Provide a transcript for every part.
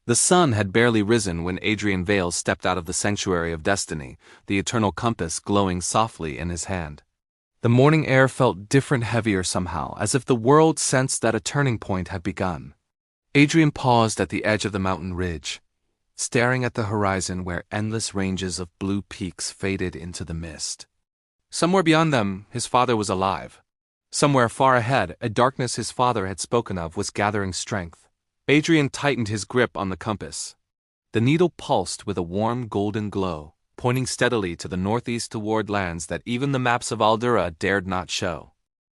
The sun had barely risen when Adrian Vale stepped out of the sanctuary of destiny, the eternal compass glowing softly in his hand. The morning air felt different, heavier somehow, as if the world sensed that a turning point had begun. Adrian paused at the edge of the mountain ridge, staring at the horizon where endless ranges of blue peaks faded into the mist. Somewhere beyond them, his father was alive. Somewhere far ahead, a darkness his father had spoken of was gathering strength. Adrian tightened his grip on the compass. The needle pulsed with a warm golden glow, pointing steadily to the northeast toward lands that even the maps of Aldura dared not show.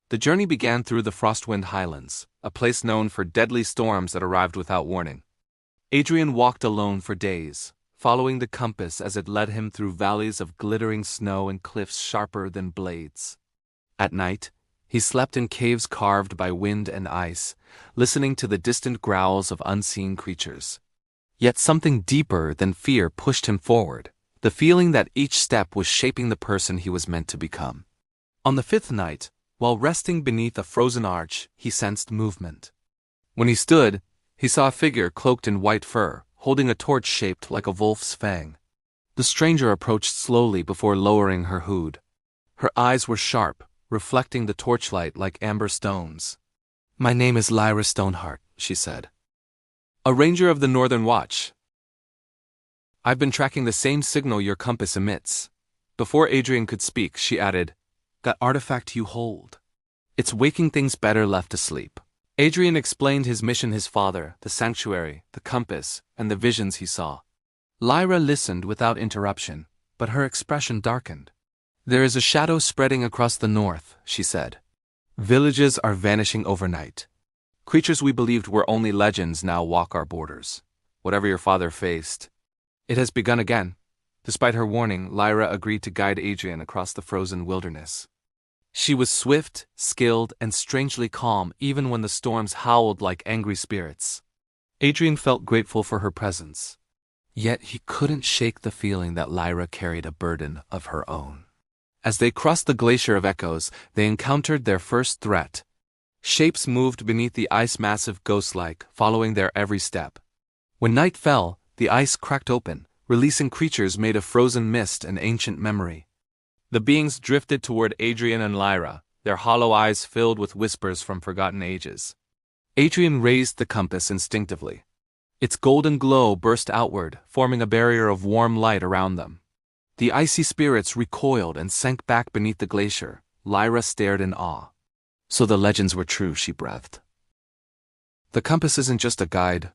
The journey began through the Frostwind Highlands, a place known for deadly storms that arrived without warning. Adrian walked alone for days, following the compass as it led him through valleys of glittering snow and cliffs sharper than blades. At night, he slept in caves carved by wind and ice, listening to the distant growls of unseen creatures. Yet something deeper than fear pushed him forward, the feeling that each step was shaping the person he was meant to become. On the fifth night, while resting beneath a frozen arch, he sensed movement. When he stood, he saw a figure cloaked in white fur, holding a torch shaped like a wolf's fang. The stranger approached slowly before lowering her hood. Her eyes were sharp, reflecting the torchlight like amber stones. "My name is Lyra Stoneheart," she said. "A ranger of the Northern Watch. I've been tracking the same signal your compass emits." Before Adrian could speak, she added, "That artifact you hold. It's waking things better left asleep." Adrian explained his mission, his father, the sanctuary, the compass, and the visions he saw. Lyra listened without interruption, but her expression darkened. "There is a shadow spreading across the north," she said. "Villages are vanishing overnight. Creatures we believed were only legends now walk our borders. Whatever your father faced, it has begun again." Despite her warning, Lyra agreed to guide Adrian across the frozen wilderness. She was swift, skilled, and strangely calm even when the storms howled like angry spirits. Adrian felt grateful for her presence. Yet he couldn't shake the feeling that Lyra carried a burden of her own. As they crossed the Glacier of Echoes, they encountered their first threat. Shapes moved beneath the ice, massive, ghost-like, following their every step. When night fell, the ice cracked open, releasing creatures made of frozen mist and ancient memory. The beings drifted toward Adrian and Lyra, their hollow eyes filled with whispers from forgotten ages. Adrian raised the compass instinctively. Its golden glow burst outward, forming a barrier of warm light around them. The icy spirits recoiled and sank back beneath the glacier. Lyra stared in awe. So the legends were true, she breathed. The compass isn't just a guide.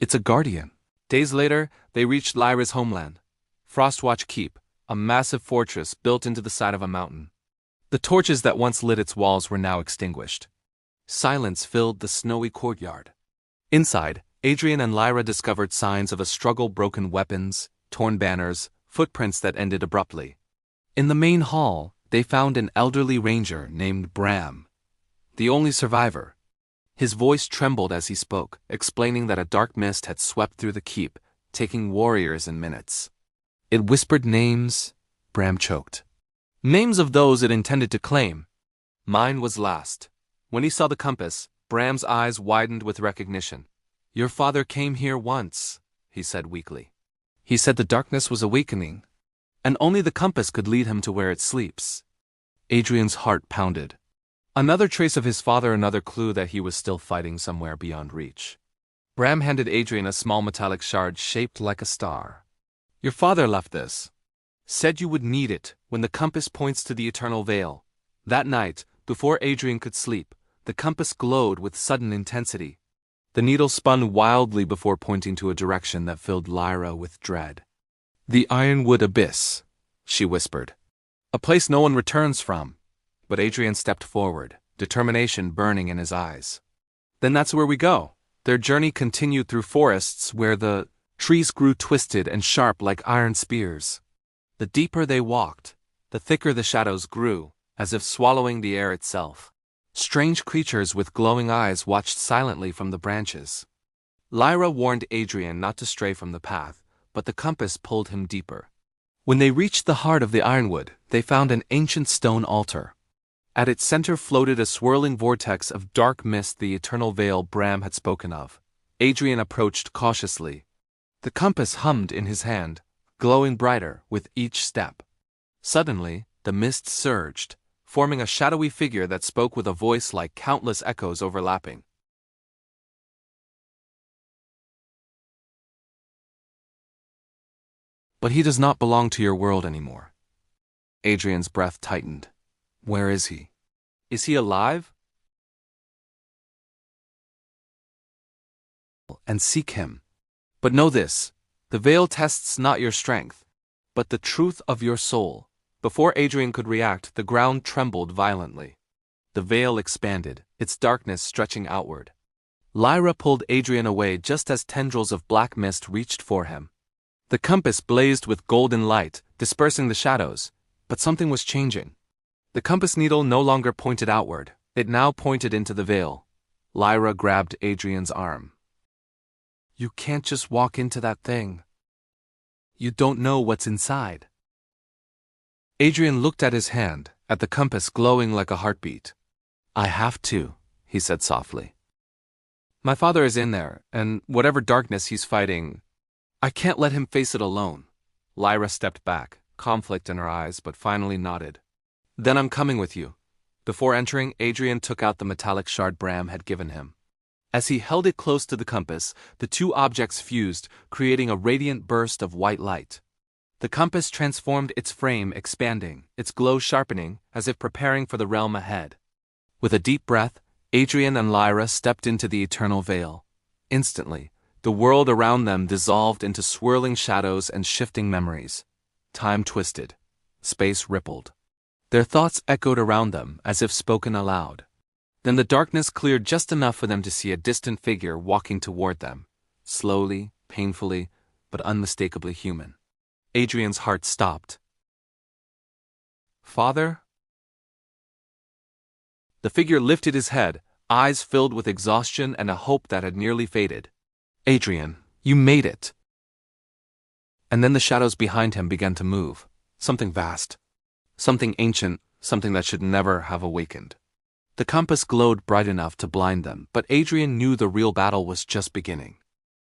It's a guardian. Days later, they reached Lyra's homeland, Frostwatch Keep, a massive fortress built into the side of a mountain. The torches that once lit its walls were now extinguished. Silence filled the snowy courtyard. Inside, Adrian and Lyra discovered signs of a struggle, broken weapons, torn banners, footprints that ended abruptly. In the main hall, they found an elderly ranger named Bram, the only survivor. His voice trembled as he spoke, explaining that a dark mist had swept through the keep, taking warriors in minutes. It whispered names. Bram choked. Names of those it intended to claim. Mine was last. When he saw the compass, Bram's eyes widened with recognition. "Your father came here once," he said weakly. "He said the darkness was awakening, and only the compass could lead him to where it sleeps." Adrian's heart pounded. Another trace of his father, another clue that he was still fighting somewhere beyond reach. Bram handed Adrian a small metallic shard shaped like a star. "Your father left this. Said you would need it when the compass points to the Eternal Vale." That night, before Adrian could sleep, the compass glowed with sudden intensity. The needle spun wildly before pointing to a direction that filled Lyra with dread. "The Ironwood Abyss," she whispered. "A place no one returns from." But Adrian stepped forward, determination burning in his eyes. "Then that's where we go." Their journey continued through forests where the trees grew twisted and sharp like iron spears. The deeper they walked, the thicker the shadows grew, as if swallowing the air itself. Strange creatures with glowing eyes watched silently from the branches. Lyra warned Adrian not to stray from the path, but the compass pulled him deeper. When they reached the heart of the Ironwood, they found an ancient stone altar. At its center floated a swirling vortex of dark mist, the eternal veil Bram had spoken of. Adrian approached cautiously. The compass hummed in his hand, glowing brighter with each step. Suddenly, the mist surged, forming a shadowy figure that spoke with a voice like countless echoes overlapping. But he does not belong to your world anymore. Adrian's breath tightened. Where is he? Is he alive? And seek him. But know this, the veil tests not your strength, but the truth of your soul. Before Adrian could react, the ground trembled violently. The veil expanded, its darkness stretching outward. Lyra pulled Adrian away just as tendrils of black mist reached for him. The compass blazed with golden light, dispersing the shadows, but something was changing. The compass needle no longer pointed outward, it now pointed into the veil. Lyra grabbed Adrian's arm. You can't just walk into that thing. You don't know what's inside. Adrian looked at his hand, at the compass glowing like a heartbeat. I have to, he said softly. My father is in there, and whatever darkness he's fighting, I can't let him face it alone. Lyra stepped back, conflict in her eyes, but finally nodded. Then I'm coming with you. Before entering, Adrian took out the metallic shard Bram had given him. As he held it close to the compass, the two objects fused, creating a radiant burst of white light. The compass transformed its frame, expanding, its glow sharpening, as if preparing for the realm ahead. With a deep breath, Adrian and Lyra stepped into the eternal veil. Instantly, the world around them dissolved into swirling shadows and shifting memories. Time twisted. Space rippled. Their thoughts echoed around them as if spoken aloud. Then the darkness cleared just enough for them to see a distant figure walking toward them, slowly, painfully, but unmistakably human. Adrian's heart stopped. Father? The figure lifted his head, eyes filled with exhaustion and a hope that had nearly faded. Adrian, you made it! And then the shadows behind him began to move. Something vast. Something ancient, something that should never have awakened. The compass glowed bright enough to blind them, but Adrian knew the real battle was just beginning.